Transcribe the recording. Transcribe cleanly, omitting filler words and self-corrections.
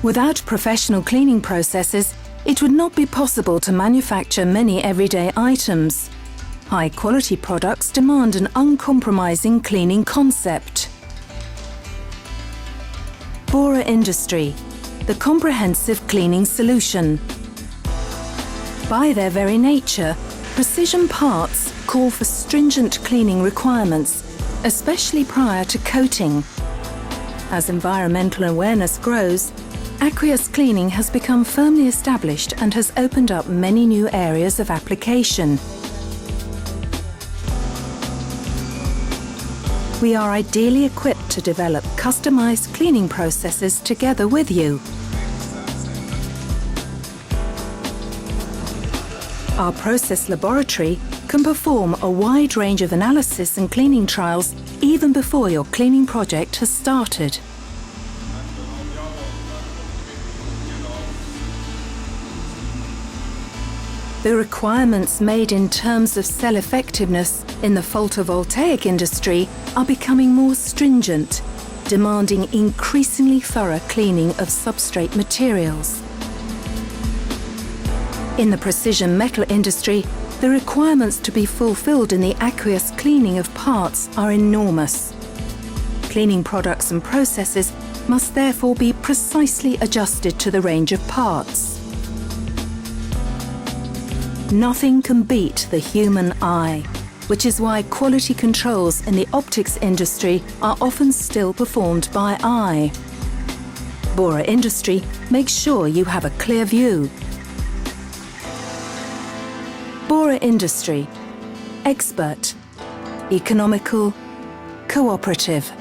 Without professional cleaning processes, it would not be possible to manufacture many everyday items. High-quality products demand an uncompromising cleaning concept. Bora Industry, the comprehensive cleaning solution. By their very nature, precision parts call for stringent cleaning requirements, especially prior to coating. As environmental awareness grows, aqueous cleaning has become firmly established and has opened up many new areas of application. We are ideally equipped to develop customized cleaning processes together with you. Our process laboratory can perform a wide range of analysis and cleaning trials even before your cleaning project has started. The requirements made in terms of cell effectiveness in the photovoltaic industry are becoming more stringent, demanding increasingly thorough cleaning of substrate materials. In the precision metal industry, the requirements to be fulfilled in the aqueous cleaning of parts are enormous. Cleaning products and processes must therefore be precisely adjusted to the range of parts. Nothing can beat the human eye, which is why quality controls in the optics industry are often still performed by eye. Bora Industry makes sure you have a clear view. Bora Industry, expert, economical, cooperative.